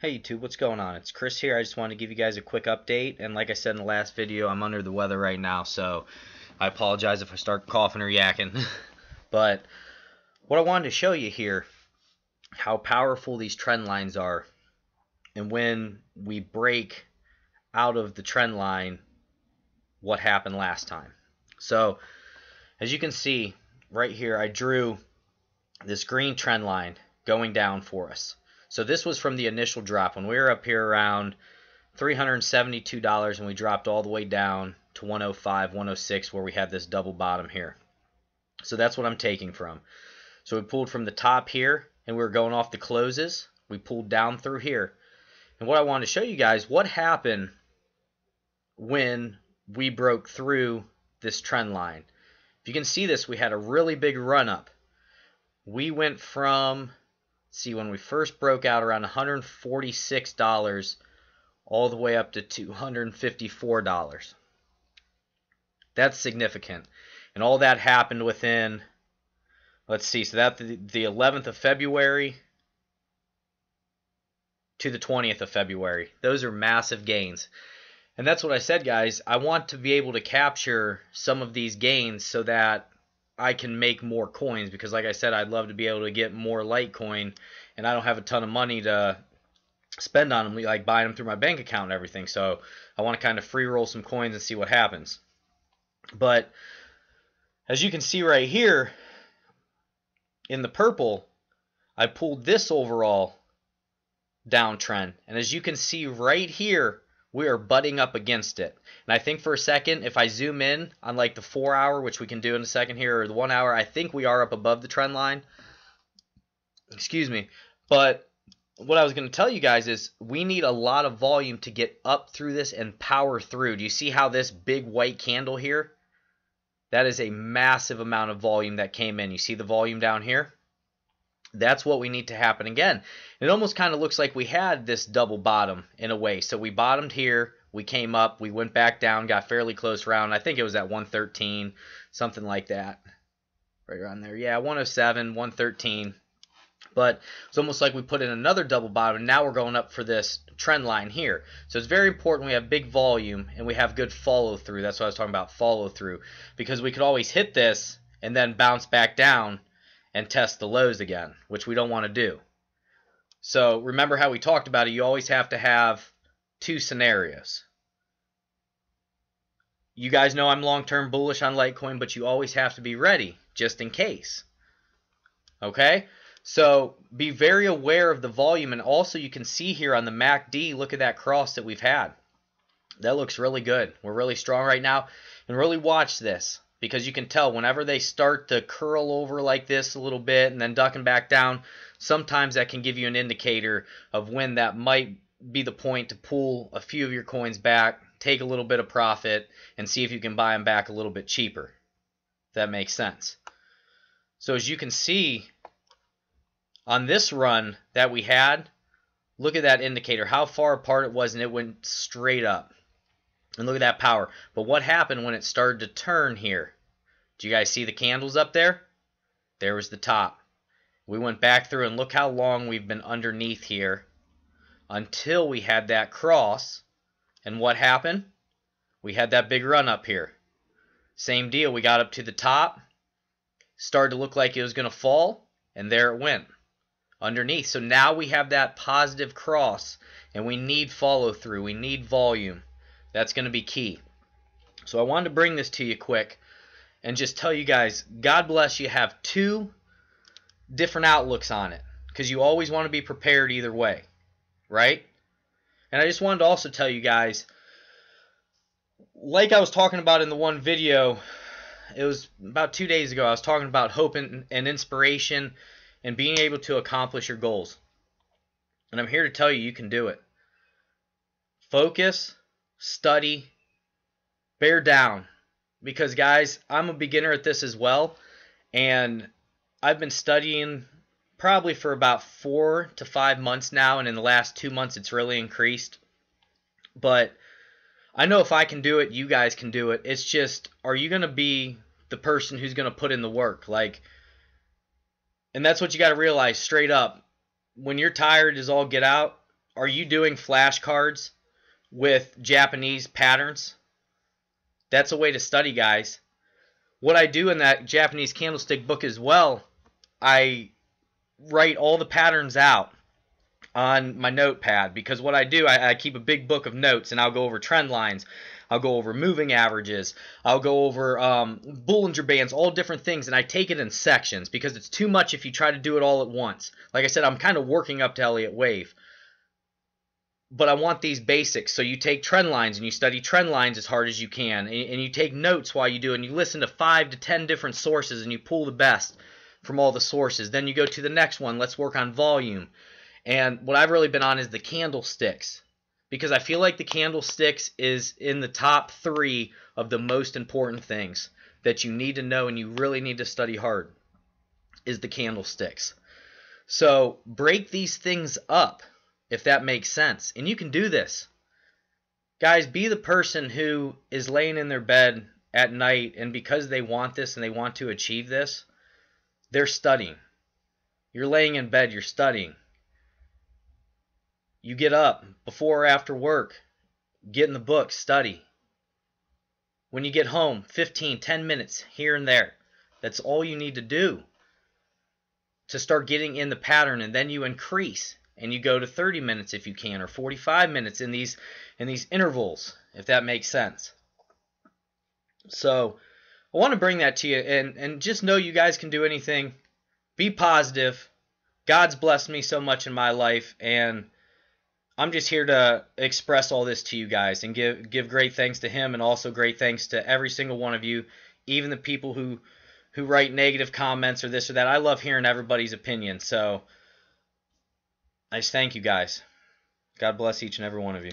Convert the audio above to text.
Hey YouTube, what's going on? It's Chris here. I just wanted to give you guys a quick update, and like I said in the last video, I'm under the weather right now, so I apologize if I start coughing or yakking. But what I wanted to show you here, how powerful these trend lines are, and when we break out of the trend line, what happened last time. So as you can see right here, I drew this green trend line going down for us. So this was from the initial drop when we were up here around $372, and we dropped all the way down to 105, 106, where we had this double bottom here. So that's what I'm taking from. So we pulled from the top here, and we were going off the closes. We pulled down through here. And what I wanted to show you guys, what happened when we broke through this trend line. If you can see this, we had a really big run up. We went from, see, when we first broke out around $146 all the way up to $254. That's significant. And all that happened within, let's see, so that the 11th of February to the 20th of February. Those are massive gains. And that's what I said, guys. I want to be able to capture some of these gains so that I can make more coins, because like I said, I'd love to be able to get more Litecoin, and I don't have a ton of money to spend on them, like buying them through my bank account and everything. So I want to kind of free roll some coins and see what happens. But as you can see right here in the purple, I pulled this overall downtrend, and as you can see right here, we are butting up against it. And I think for a second, if I zoom in on like the 4 hour, which we can do in a second here, or the 1 hour, I think we are up above the trend line. Excuse me. But what I was going to tell you guys is we need a lot of volume to get up through this and power through. Do you see how this big white candle here? That is a massive amount of volume that came in. You see the volume down here? That's what we need to happen again. It almost kind of looks like we had this double bottom in a way. So we bottomed here, we came up, we went back down, got fairly close around. I think it was at 113, something like that. Right around there. Yeah, 107, 113. But it's almost like we put in another double bottom, and now we're going up for this trend line here. So it's very important we have big volume and we have good follow through. That's what I was talking about, follow through. Because we could always hit this and then bounce back down and test the lows again, which we don't want to do. So remember how we talked about it, you always have to have two scenarios. You guys know I'm long-term bullish on Litecoin, but you always have to be ready, just in case. Okay? So be very aware of the volume, and also you can see here on the MACD, look at that cross that we've had. That looks really good. We're really strong right now, and really watch this. Because you can tell whenever they start to curl over like this a little bit and then ducking back down, sometimes that can give you an indicator of when that might be the point to pull a few of your coins back, take a little bit of profit, and see if you can buy them back a little bit cheaper. If that makes sense. So as you can see on this run that we had, look at that indicator, how far apart it was, and it went straight up. And look at that power. But what happened when it started to turn here? Do you guys see the candles up there? There was the top. We went back through, and look how long we've been underneath here until we had that cross. And what happened? We had that big run up here. Same deal. We got up to the top. Started to look like it was going to fall. And there it went. Underneath. So now we have that positive cross. And we need follow through. We need volume. That's going to be key. So I wanted to bring this to you quick and just tell you guys, God bless you, have two different outlooks on it, because you always want to be prepared either way, right? And I just wanted to also tell you guys, like I was talking about in the one video, it was about 2 days ago, I was talking about hope and inspiration and being able to accomplish your goals. And I'm here to tell you, you can do it. Focus. Study, bear down, because guys, I'm a beginner at this as well, and I've been studying probably for about 4 to 5 months now, and in the last 2 months it's really increased. But I know if I can do it, you guys can do it. It's just, are you going to be the person who's going to put in the work? And that's what you got to realize straight up. When you're tired as all get out, are you doing flashcards with Japanese patterns? That's a way to study, guys. What I do in that Japanese candlestick book as well, I write all the patterns out on my notepad, because what I do, I keep a big book of notes, and I'll go over trend lines, I'll go over moving averages, I'll go over Bollinger Bands, all different things, and I take it in sections because it's too much if you try to do it all at once. Like I said, I'm kind of working up to Elliott Wave, but I want these basics. So you take trend lines and you study trend lines as hard as you can, and you take notes while you do it, and you listen to 5 to 10 different sources, and you pull the best from all the sources. Then you go to the next one, let's work on volume. And what I've really been on is the candlesticks, because I feel like the candlesticks is in the top 3 of the most important things that you need to know and you really need to study hard, is the candlesticks. So break these things up, if that makes sense. And you can do this. Guys, be the person who is laying in their bed at night, and because they want this and they want to achieve this, they're studying. You're laying in bed, you're studying. You get up before or after work, get in the book, study. When you get home, 15, 10 minutes here and there. That's all you need to do to start getting in the pattern, and then you increase and you go to 30 minutes if you can, or 45 minutes in these intervals, if that makes sense. So I want to bring that to you, and just know you guys can do anything. Be positive. God's blessed me so much in my life, and I'm just here to express all this to you guys and give great thanks to him, and also great thanks to every single one of you, even the people who write negative comments or this or that. I love hearing everybody's opinion, so I just thank you guys. God bless each and every one of you.